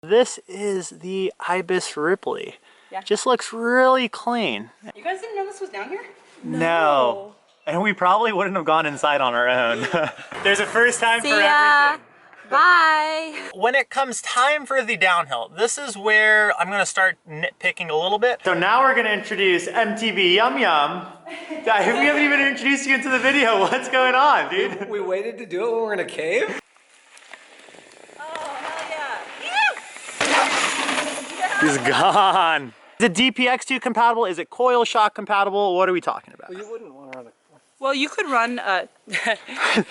This is the Ibis Ripley. Yeah. Just looks really clean. You guys didn't know this was down here? No. And we probably wouldn't have gone inside on our own. There's a first time See for ya. everything. Bye. When it comes time for the downhill, this is where I'm gonna start nitpicking a little bit. So now we're gonna introduce MTB Yum Yum. We haven't even introduced you into the video. What's going on, dude? We waited to do it when we're in a cave? Oh, hell yeah. He's gone. Is it DPX2 compatible? Is it coil shock compatible? What are we talking about? Well, you wouldn't want to run a... Well, you could run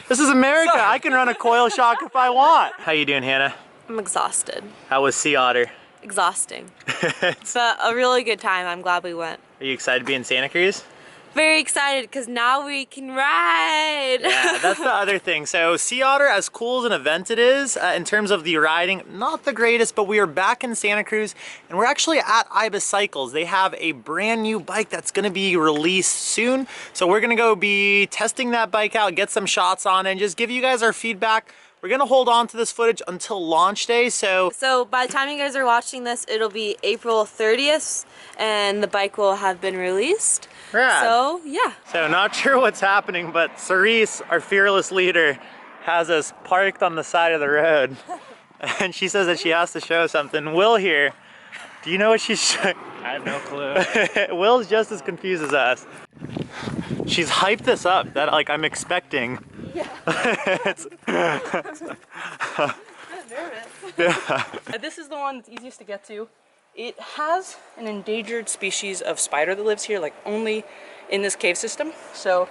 This is America. I can run a coil shock if I want. How you doing, Hannah? I'm exhausted. How was Sea Otter? Exhausting. But a really good time. I'm glad we went. Are you excited to be in Santa Cruz? Very excited because now we can ride. Yeah, that's the other thing. So Sea Otter, as cool as an event it is, in terms of the riding, not the greatest, but we are back in Santa Cruz and we're actually at Ibis Cycles. They have a brand new bike that's gonna be released soon. So we're gonna go be testing that bike out, get some shots on it, and just give you guys our feedback. We're gonna hold on to this footage until launch day, so by the time you guys are watching this, it'll be April 30th and the bike will have been released. rad. So, yeah. So not sure what's happening, but Cerise, our fearless leader, has us parked on the side of the road. And she says that she has to show something. Will here, do you know what she's showing? I have no clue. Will's just as confused as us. She's hyped this up that like I'm expecting. Yeah. Yeah. This is the one that's easiest to get to. It has an endangered species of spider that lives here, like only in this cave system. So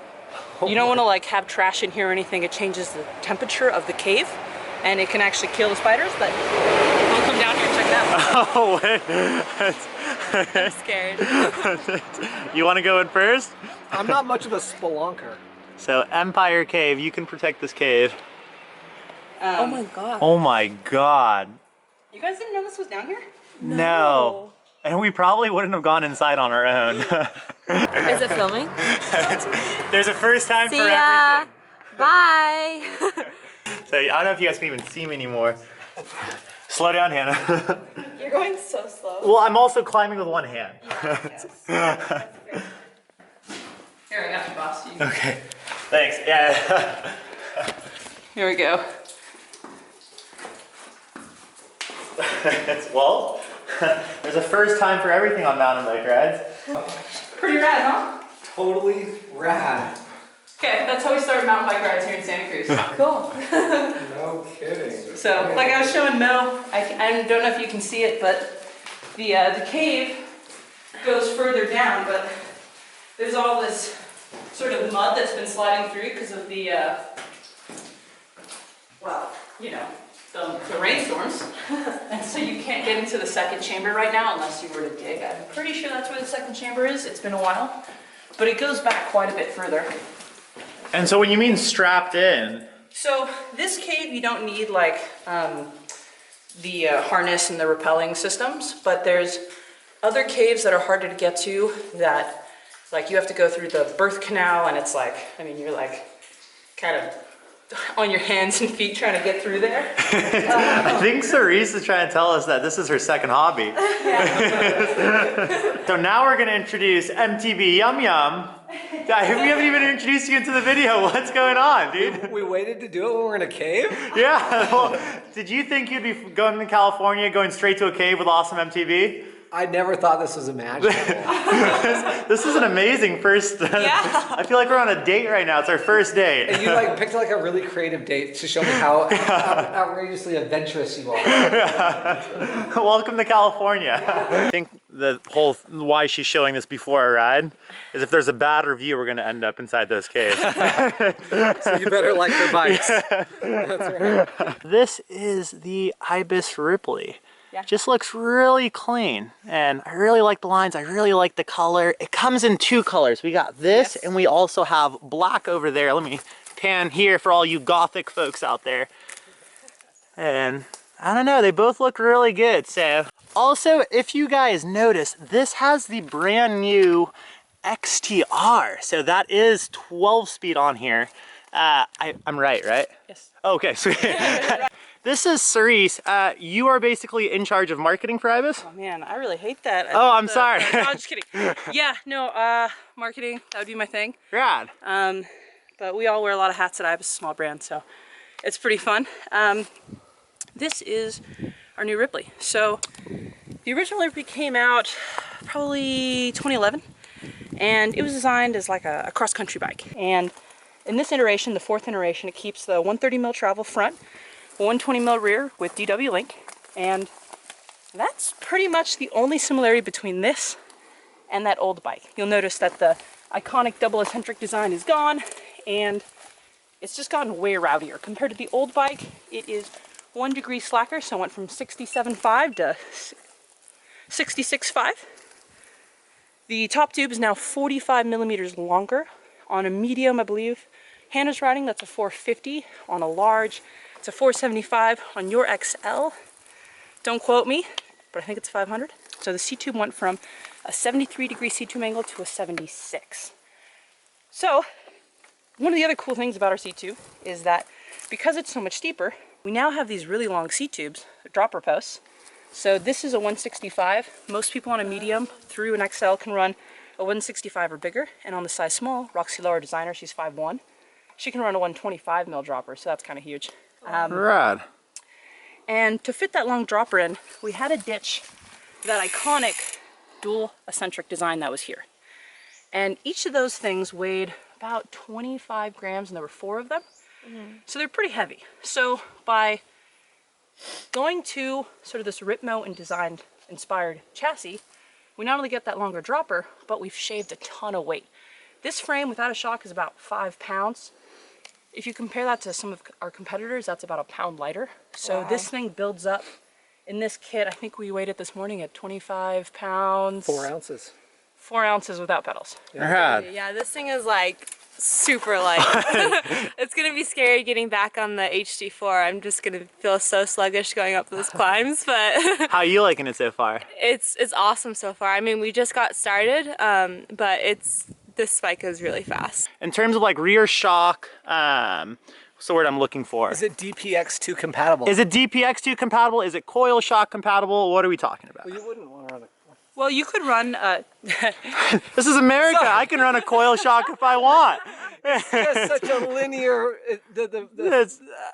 you don't want to like have trash in here or anything. It changes the temperature of the cave and it can actually kill the spiders, but we'll come down here and check it out. Oh wait. I'm scared. You want to go in first? I'm not much of a spelunker. So Empire Cave, you can protect this cave. Oh my god. Oh my god. You guys didn't know this was down here? No. And we probably wouldn't have gone inside on our own. Is it filming? There's a first time See for ya. everything. Bye. So I don't know if you guys can even see me anymore. Slow down, Hannah. You're going so slow. Well, I'm also climbing with one hand. Here, I got you, boss. Okay, thanks. Yeah. Here we go. Well, there's a first time for everything on mountain bike rides. Pretty rad, huh? Totally rad. Okay, that's how we started mountain bike rides here in Santa Cruz. Cool. No kidding. So, like I was showing Mel, I don't know if you can see it, but the cave goes further down, but there's all this sort of mud that's been sliding through because of the, well, you know, the rainstorms. And so you can't get into the second chamber right now unless you were to dig. I'm pretty sure that's where the second chamber is. It's been a while, but it goes back quite a bit further. And so when you mean strapped in? So this cave, you don't need like the harness and the rappelling systems, but there's other caves that are harder to get to that like you have to go through the birth canal and it's like, I mean, you're like kind of on your hands and feet trying to get through there. I think Cerise is trying to tell us that this is her second hobby. So now we're gonna introduce MTB Yum Yum. We haven't even introduced you into the video. What's going on, dude? We waited to do it when we're in a cave? Yeah, well, did you think you'd be going to California, going straight to a cave with awesome MTB? I never thought this was imaginable. This is an amazing first, Yeah. I feel like we're on a date right now. It's our first date. And you like picked like a really creative date to show me how outrageously adventurous you are. Welcome to California. I think the whole why she's showing this before our ride is if there's a bad review, we're gonna end up inside those caves. So you better like her bikes. That's right. This is the Ibis Ripley. Yeah. Just looks really clean and I really like the lines. I really like the color. It comes in two colors. We got this and we also have black over there. Let me pan here for all you gothic folks out there. And I don't know, they both look really good. So also, if you guys notice, this has the brand new XTR. So that is 12 speed on here. I'm right? Yes. Okay, sweet. This is Cerise. You are basically in charge of marketing for Ibis? Oh man, I really hate that. Oh, I'm sorry. No, I'm just kidding. Yeah, no, marketing, that would be my thing. Rad. But we all wear a lot of hats at Ibis, a small brand, so it's pretty fun. This is our new Ripley. So the original Ripley came out probably 2011, and it was designed as like a cross-country bike. And in this iteration, the 4th iteration, it keeps the 130mm travel front, 120mm rear with DW link, and that's pretty much the only similarity between this and that old bike. You'll notice that the iconic double eccentric design is gone, and it's just gotten way rowdier. Compared to the old bike, it is 1 degree slacker, so it went from 67.5 to 66.5. The top tube is now 45mm longer. On a medium, I believe, Hannah's riding, that's a 450. On a large, it's a 475. On your XL, don't quote me, but I think it's 500. So the C-tube went from a 73-degree C-tube angle to a 76. So one of the other cool things about our C-tube is that because it's so much steeper, we now have these really long C-tubes, dropper posts. So this is a 165. Most people on a medium through an XL can run a 165 or bigger. And on the size small, Roxy Lower designer, she's 5'1". She can run a 125mm dropper, so that's kind of huge. Rad. And to fit that long dropper in, we had to ditch that iconic dual eccentric design that was here. And each of those things weighed about 25 grams, and there were 4 of them. So they're pretty heavy. So by going to sort of this Ripmo and design inspired chassis, we not only get that longer dropper, but we've shaved a ton of weight. This frame without a shock is about 5 pounds. If you compare that to some of our competitors, that's about a pound lighter. So this thing builds up. In this kit, I think we weighed it this morning at 25 pounds. 4 ounces. 4 ounces without pedals. Rad. Yeah, this thing is like super light. It's gonna be scary getting back on the HD4. I'm just gonna feel so sluggish going up those climbs, but How are you liking it so far? it's awesome so far. I mean, we just got started, but this bike is really fast. In terms of like rear shock, what's the word I'm looking for? Is it DPX2 compatible? Is it DPX2 compatible? Is it coil shock compatible? What are we talking about? Well, you wouldn't want to run a... Well, you could run This is America. I can run a coil shock if I want. Just such a linear...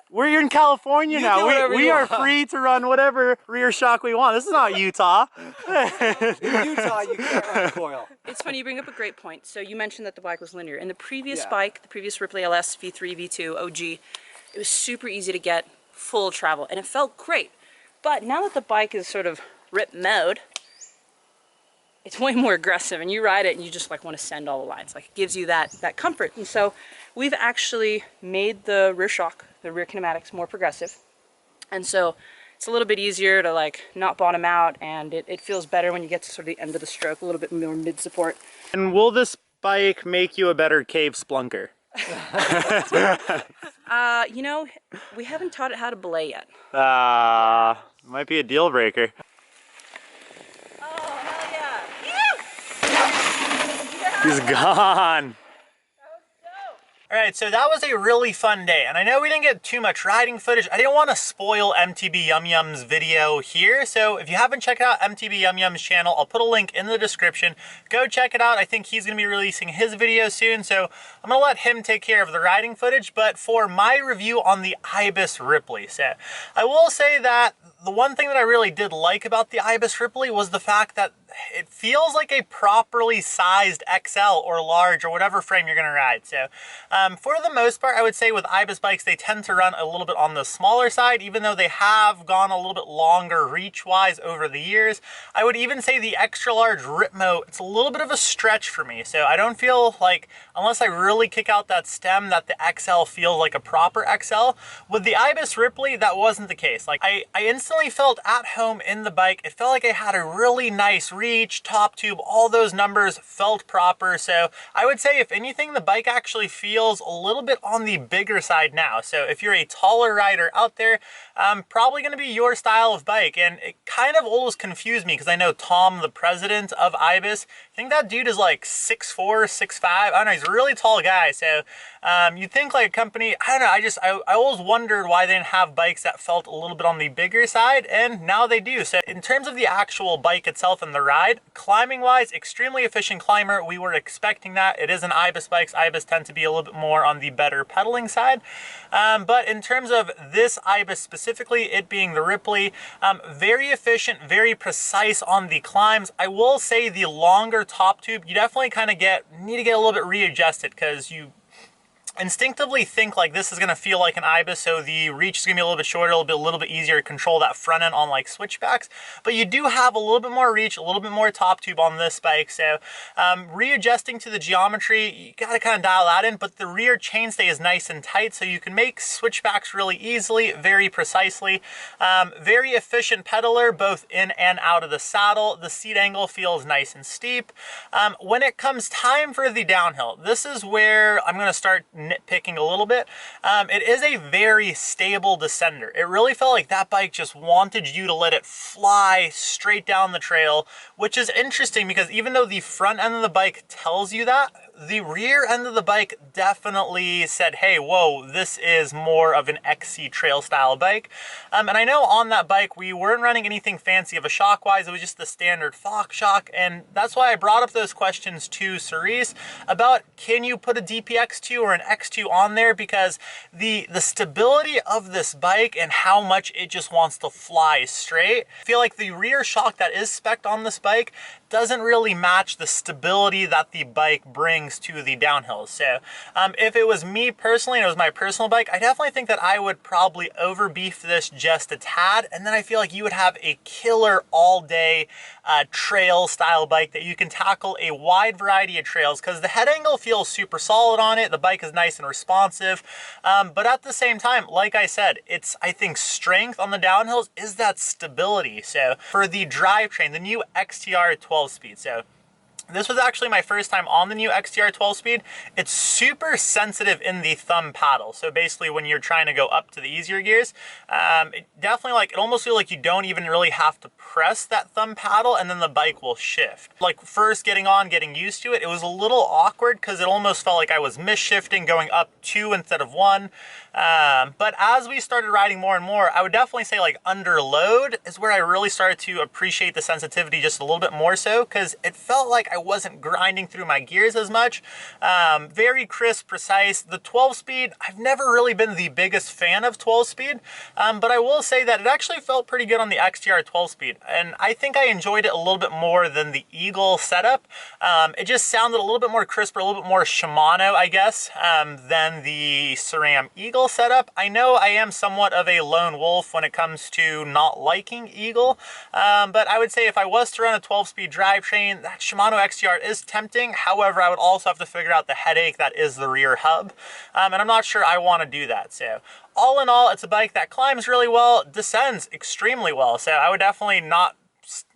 We're in California You now. do whatever We you are want. free to run whatever rear shock we want. This is not Utah. In Utah, you can't run a coil. It's funny, you bring up a great point. So you mentioned that the bike was linear. In the previous Yeah. bike, the previous Ripley LS V3, V2, OG, it was super easy to get full travel, and it felt great. But now that the bike is sort of rip mode, it's way more aggressive, and you ride it and you just like want to send all the lines. Like it gives you that comfort. And so we've actually made the rear shock, the rear kinematics, more progressive. And so it's a little bit easier to like not bottom out, and it feels better when you get to sort of the end of the stroke, a little bit more mid support. And will this bike make you a better cave splunker? You know, we haven't taught it how to belay yet. Might be a deal breaker. Oh, hell yeah. He's gone. All right, so that was a really fun day, and I know we didn't get too much riding footage. I didn't want to spoil MTB Yum Yum's video here, so if you haven't checked out MTB Yum Yum's channel, I'll put a link in the description. Go check it out. I think he's going to be releasing his video soon, so I'm going to let him take care of the riding footage. But for my review on the Ibis Ripley, so I will say that the one thing that I really did like about the Ibis Ripley was the fact that it feels like a properly sized XL or large or whatever frame you're going to ride. So for the most part, I would say with Ibis bikes, they tend to run a little bit on the smaller side, even though they have gone a little bit longer reach-wise over the years. I would even say the extra large Ripmo, it's a little bit of a stretch for me. So I don't feel like, unless I really kick out that stem, that the XL feels like a proper XL. With the Ibis Ripley, that wasn't the case. Like I instantly felt at home in the bike. It felt like I had a really nice reach, top tube, all those numbers felt proper. So I would say if anything, the bike actually feels a little bit on the bigger side now. So if you're a taller rider out there, probably going to be your style of bike. And it kind of always confused me because I know Tom, the president of Ibis, think that dude is like 6'4", 6'5". I don't know, he's a really tall guy. So you'd think like a company, I don't know, I always wondered why they didn't have bikes that felt a little bit on the bigger side, and now they do. So in terms of the actual bike itself and the ride, climbing wise, extremely efficient climber. We were expecting that. It is an Ibis bikes. Ibis tend to be a little bit more on the better pedaling side. But in terms of this Ibis specifically, it being the Ripley, very efficient, very precise on the climbs. I will say the longer top tube, you definitely kind of need to get a little bit readjusted, because you instinctively think like this is going to feel like an Ibis, so the reach is going to be a little bit shorter, a little bit easier to control that front end on like switchbacks. But you do have a little bit more reach, a little bit more top tube on this bike. So readjusting to the geometry, you got to kind of dial that in. But the rear chainstay is nice and tight, so you can make switchbacks really easily, very precisely. Very efficient pedaler, both in and out of the saddle. The seat angle feels nice and steep. When it comes time for the downhill, this is where I'm going to start nitpicking a little bit. It is a very stable descender. It really felt like that bike just wanted you to let it fly straight down the trail, which is interesting because even though the front end of the bike tells you that, the rear end of the bike definitely said, hey, whoa, this is more of an XC trail style bike. And I know on that bike, we weren't running anything fancy of a shock wise. It was just the standard Fox shock. And that's why I brought up those questions to Cerise about, can you put a DPX2 or an X2 on there? Because the stability of this bike and how much it just wants to fly straight, I feel like the rear shock that is spec'd on this bike doesn't really match the stability that the bike brings to the downhills. So if it was me personally and it was my personal bike, I definitely think that I would probably over beef this just a tad, and then I feel like you would have a killer all day trail style bike that you can tackle a wide variety of trails, because the head angle feels super solid on it. The bike is nice and responsive, but at the same time, like I said, I think strength on the downhills is that stability. So for the drivetrain, the new XTR 12-speed, so this was actually my first time on the new XTR 12-speed. It's super sensitive in the thumb paddle. So basically when you're trying to go up to the easier gears, it definitely it almost feels like you don't even really have to press that thumb paddle and then the bike will shift. Like first getting used to it, it was a little awkward because it almost felt like I was misshifting, going up 2 instead of 1. But as we started riding more and more, I would definitely say like under load is where I really started to appreciate the sensitivity just a little bit more so, because it felt like I wasn't grinding through my gears as much. Very crisp, precise. The 12-speed, I've never really been the biggest fan of 12-speed, but I will say that it actually felt pretty good on the XTR 12-speed, and I think I enjoyed it a little bit more than the Eagle setup. It just sounded a little bit more crisp, or a little bit more Shimano, I guess, than the SRAM Eagle setup. I know I am somewhat of a lone wolf when it comes to not liking Eagle, but I would say if I was to run a 12-speed drivetrain, that Shimano XTR is tempting. However, I would also have to figure out the headache that is the rear hub, and I'm not sure I want to do that. So all in all, it's a bike that climbs really well, descends extremely well. So I would definitely not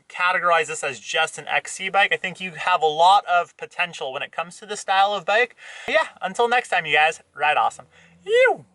categorize this as just an XC bike. I think you have a lot of potential when it comes to this style of bike. But yeah, until next time, you guys, ride awesome. You.